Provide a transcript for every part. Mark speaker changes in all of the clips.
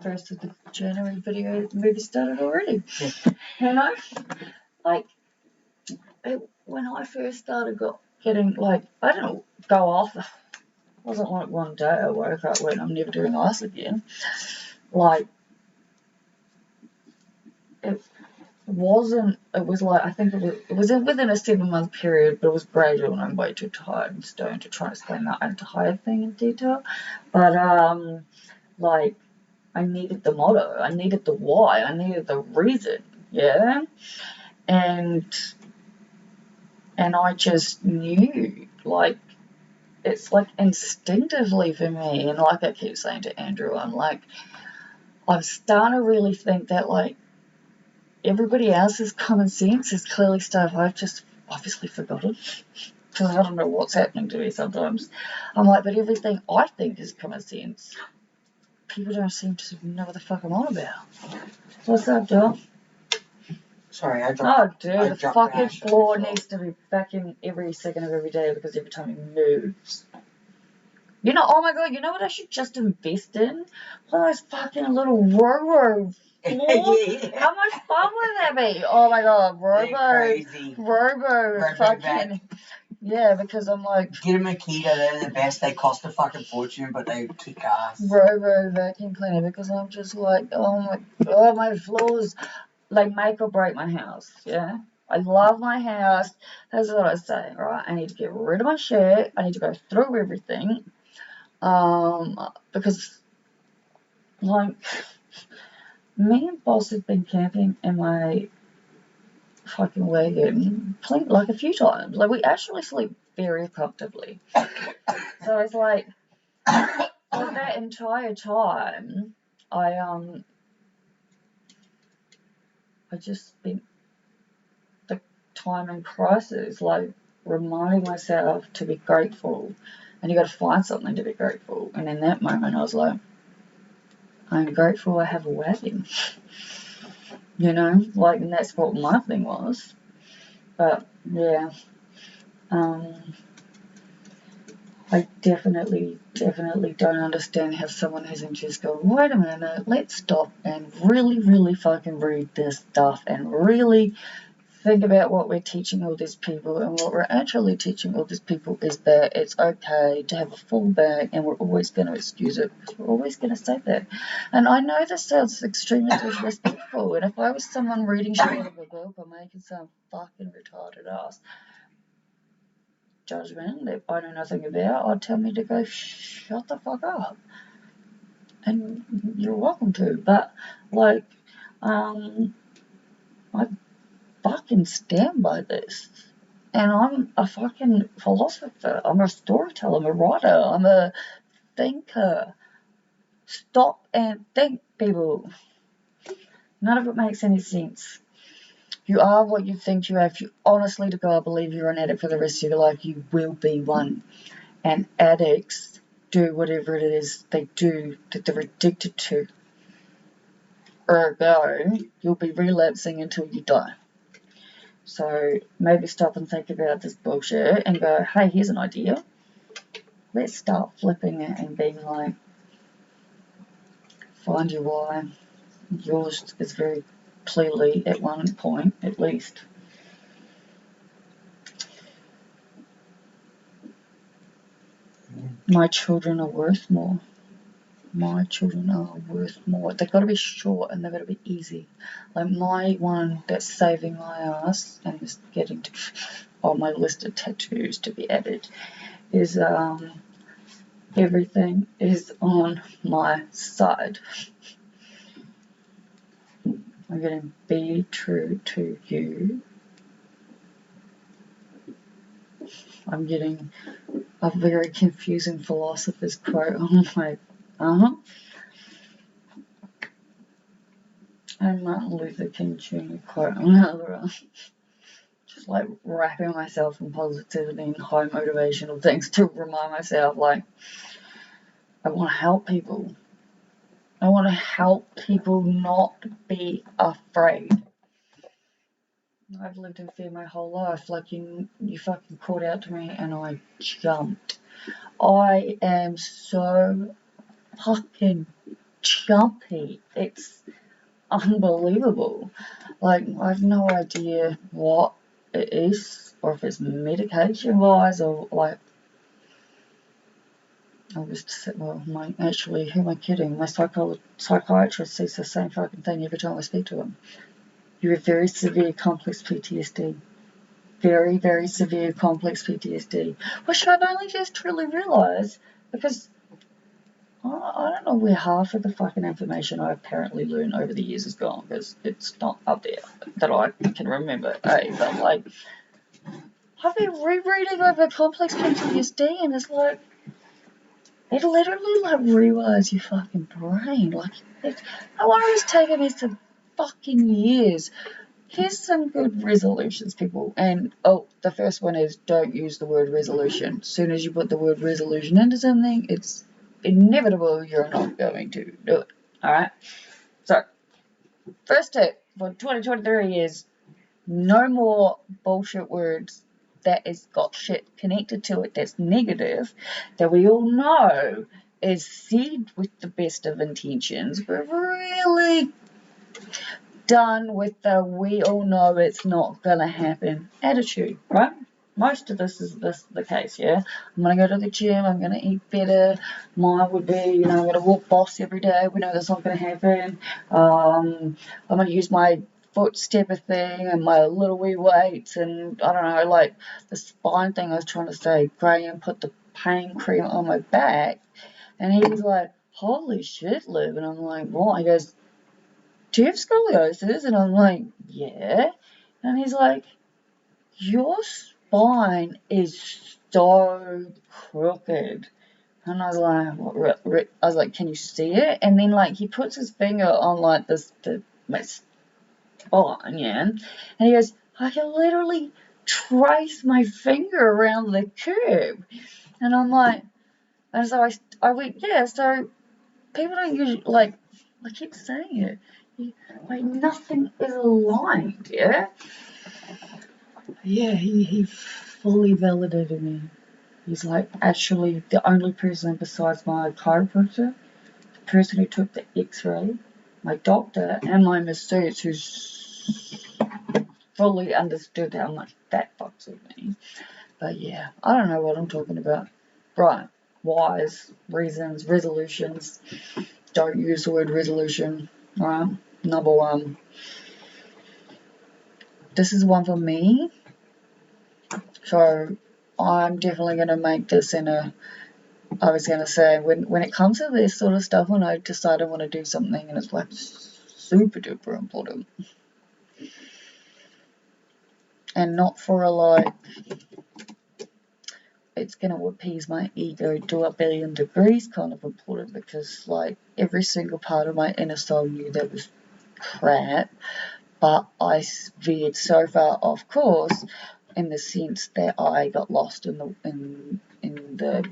Speaker 1: 1st of the January video, the movie started already. You know? Like, when I first started getting, like, I don't know, go off, it wasn't like one day I woke up when I'm never doing ice again. Like, it was like, I think it was within a 7-month period, but it was gradual and I'm way too tired and stoned to try to explain that entire thing in detail. But, like, I needed the motto, I needed the why, I needed the reason, yeah? And I just knew, like, it's like instinctively for me, and like I keep saying to Andrew, I'm starting to really think that, like, everybody else's common sense is clearly stuff I've just obviously forgotten. Because I don't know what's happening to me sometimes. I'm like, but everything I think is common sense, people don't seem to know what the fuck I'm on about. What's up, John?
Speaker 2: Sorry, I dropped.
Speaker 1: Oh, dude, the fucking floor needs to be vacuumed every second of every day because every time it moves. You know, oh my god, you know what I should just invest in? One of those fucking little Robo floors. How much fun would that be? Oh my god, Robo fucking. Yeah, because I'm like.
Speaker 2: Get a Makita, they're the best. They cost a fucking fortune, but they kick ass.
Speaker 1: Robo vacuum cleaner, because I'm just like, oh my god, my floors. Like, make or break my house, yeah? I love my house. That's what I was saying, right? I need to get rid of my shit. I need to go through everything. Because, like, me and Boss have been camping in my fucking wagon, like, a few times. Like, we actually sleep very comfortably. So it's like, for that entire time, I just spent the time in crisis, like, reminding myself to be grateful. And you got to find something to be grateful. And in that moment, I was like, I'm grateful I have a wagon. You know, like, and that's what my thing was. But yeah, I definitely don't understand how someone hasn't just gone, wait a minute, let's stop and really, really fucking read this stuff and really think about what we're teaching all these people. And what we're actually teaching all these people is that it's okay to have a full bag, and we're always going to excuse it because we're always going to say that. And I know this sounds extremely disrespectful, and if I was someone reading shit out of a book, I make it sound fucking retarded ass. Judgment that I know nothing about, or tell me to go shut the fuck up. And you're welcome to, but, like, I fucking stand by this. And I'm a fucking philosopher, I'm a storyteller, I'm a writer, I'm a thinker. Stop and think, people. None of it makes any sense. You are what you think you are. If you honestly to God believe you're an addict for the rest of your life, you will be one. And addicts do whatever it is they do that they're addicted to. Ergo, you'll be relapsing until you die. So maybe stop and think about this bullshit and go, hey, here's an idea. Let's start flipping it and being like, find your why. Yours is very clearly at one point, at least. My children are worth more. My children are worth more. They've got to be short and they've got to be easy. Like, my one that's saving my ass and is getting to, on my list of tattoos to be added is everything is on my side. I'm going to be true to you. I'm getting a very confusing philosopher's quote. I'm like, and Martin Luther King Jr. quote on another one. Just like wrapping myself in positivity and high motivational things to remind myself, like, I want to help people. I want to help people not be afraid. I've lived in fear my whole life. Like, you fucking called out to me and I jumped. I am so fucking jumpy. It's unbelievable. Like, I have no idea what it is, or if it's medication wise, or like, I was well, actually, who am I kidding? My psychiatrist says the same fucking thing every time I speak to him. You have very severe complex PTSD. Very, very severe complex PTSD. Which I've only just truly realised because I don't know where half of the fucking information I apparently learned over the years is gone because it's not up there that I can remember. But like, I've been rereading over complex PTSD and it's like, it literally like rewires your fucking brain. Like, no wonder it's taken me some fucking years. Here's some good resolutions, people. And the first one is don't use the word resolution. As soon as you put the word resolution into something, it's inevitable you're not going to do it. Alright? So, first tip for 2023 is no more bullshit words that has got shit connected to it that's negative, that we all know is said with the best of intentions, but really done with the we all know it's not gonna happen attitude, right? Most of this is the case, yeah? I'm gonna go to the gym, I'm gonna eat better. Mine would be, I'm gonna walk boss every day, we know that's not gonna happen. I'm gonna use my foot stepper thing and my little wee weights and I don't know, like the spine thing I was trying to say, Graham put the pain cream on my back and he's like, holy shit, Liv, and I'm like, what? He goes, do you have scoliosis? And I'm like, yeah. And he's like, your spine is so crooked. And I was like, can you see it? And then like he puts his finger on like my spine, yeah. And he goes, I can literally trace my finger around the curve. And I'm like, and so I went, yeah. So people don't usually like. I keep saying it. Like nothing is aligned, yeah? Yeah, he fully validated me. He's like actually the only person besides my chiropractor, the person who took the x-ray, my doctor, and my masseuse who's fully understood how much that fucks with me. But yeah, I don't know what I'm talking about. Right. Whys, reasons, resolutions. Don't use the word resolution. Right? Number one. This is one for me. So I'm definitely going to make this I was going to say, when it comes to this sort of stuff, when I decide I want to do something and it's like super duper important. And not for a like, it's going to appease my ego to a billion degrees kind of important because like every single part of my inner soul knew that was crap. But I veered so far off course in the sense that I got lost in the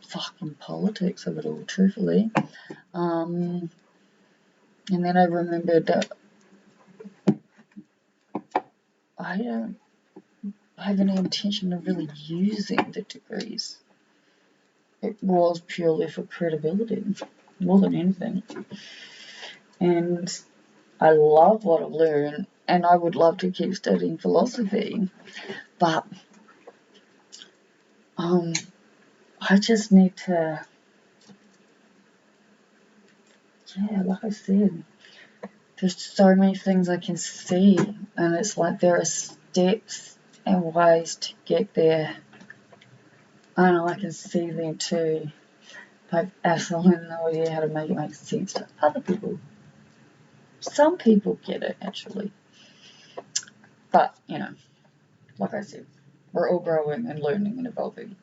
Speaker 1: fucking politics of it all, truthfully. And then I remembered that I don't have any intention of really using the degrees. It was purely for credibility, more than anything. And I love what I've learned, and I would love to keep studying philosophy, but I just need to, like I said, there's so many things I can see, and it's like there are steps and ways to get there. I know I can see them too. I have absolutely no idea how to make it make sense to other people. Some people get it, actually. But, like I said, we're all growing and learning and evolving.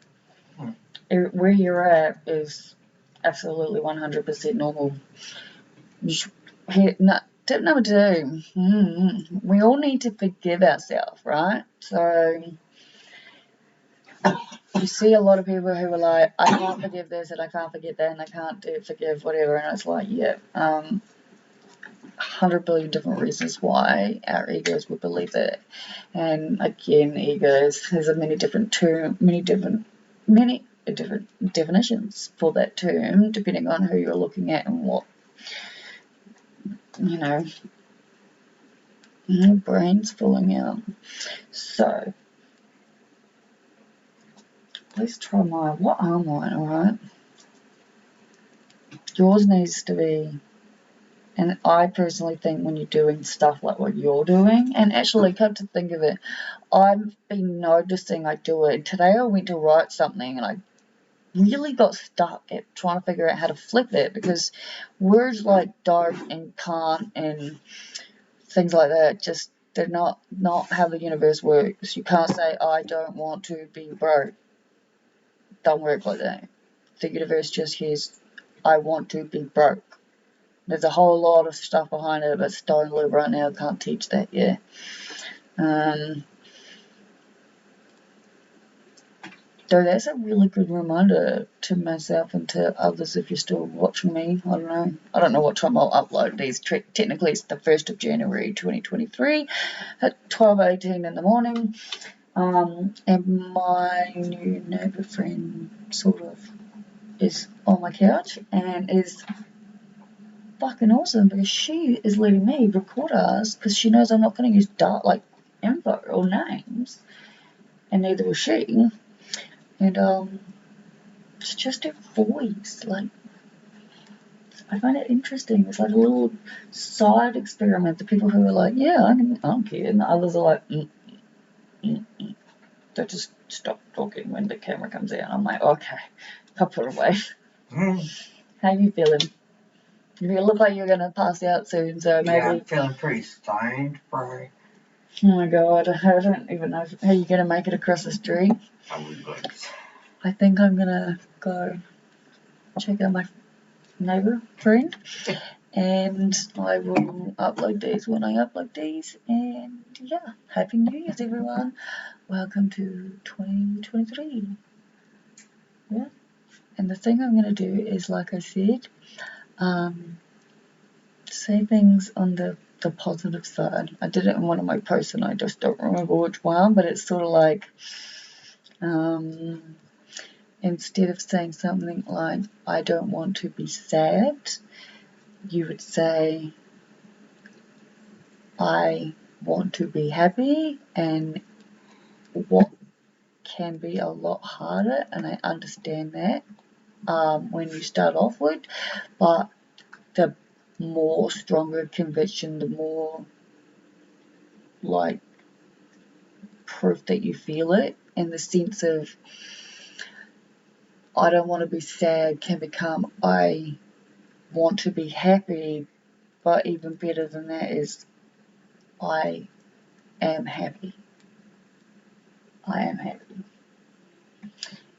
Speaker 1: Where you're at is absolutely 100% normal. Tip number 2, we all need to forgive ourselves, right? So you see a lot of people who are like, I can't forgive this and I can't forget that and I can't forgive whatever, and it's like, 100 billion different reasons why our egos would believe that. And again, egos has a many different different definitions for that term depending on who you're looking at and what, my brain's falling out. So let's try mine. What are mine, alright? Yours needs to be, and I personally think when you're doing stuff like what you're doing, and actually come to think of it, I've been noticing I do it. Today I went to write something and I really got stuck at trying to figure out how to flip it, because words like don't and can't and things like that, just they're not how the universe works. You can't say I don't want to be broke. Don't work like that. The universe just hears I want to be broke. There's a whole lot of stuff behind it, but Stone Lube right now can't teach that yet. So that's a really good reminder to myself and to others if you're still watching me. I don't know what time I'll upload these. Technically, it's the 1st of January 2023 at 12:18 in the morning. And my new neighbour friend sort of is on my couch and is fucking awesome because she is letting me record us because she knows I'm not going to use info or names, and neither will she. And it's just her voice. I find it interesting. It's like a little side experiment. The people who are like, yeah, I don't care, and the others are like, They just stop talking when the camera comes out. I'm like, okay, I'll put it away. How you feeling? You look like you're gonna pass out soon, so maybe.
Speaker 2: Yeah, I'm feeling pretty stoned, bro.
Speaker 1: Oh my god, I don't even know how you're gonna make it across the street. I think I'm gonna go check out my neighbour friend, and I will upload these when I upload these. And yeah, Happy New Year's, everyone. Welcome to 2023. Yeah, and the thing I'm gonna do is, like I said, say things on the positive side. I did it in one of my posts and I just don't remember which one, but it's sort of like, instead of saying something like, I don't want to be sad, you would say, I want to be happy, and what can be a lot harder, and I understand that when you start off with, but the more stronger conviction, the more like proof that you feel it, in the sense of I don't want to be sad can become I want to be happy, but even better than that is I am happy. I am happy.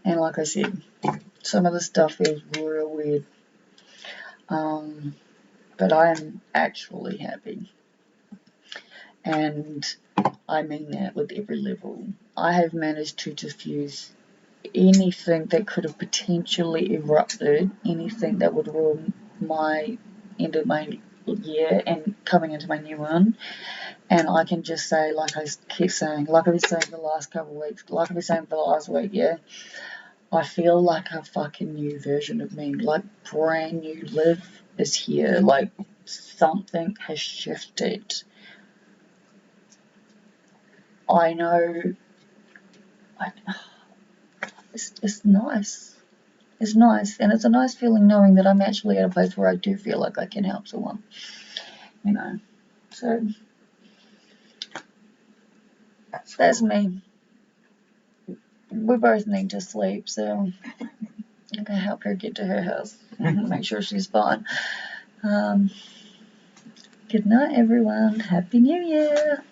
Speaker 1: And like I said, some of the stuff is real weird, but I am actually happy. And I mean that with every level. I have managed to diffuse anything that could have potentially erupted, anything that would ruin my end of my year and coming into my new one. And I can just say, like I keep saying, like I've been saying for the last couple of weeks, like I've been saying for the last week, yeah, I feel like a fucking new version of me, like brand new Liv is here, like something has shifted. I know, it's nice. It's nice, and it's a nice feeling knowing that I'm actually at a place where I do feel like I can help someone, so that's me. We both need to sleep, so I can help her get to her house and make sure she's fine. Good night, everyone. Happy New Year.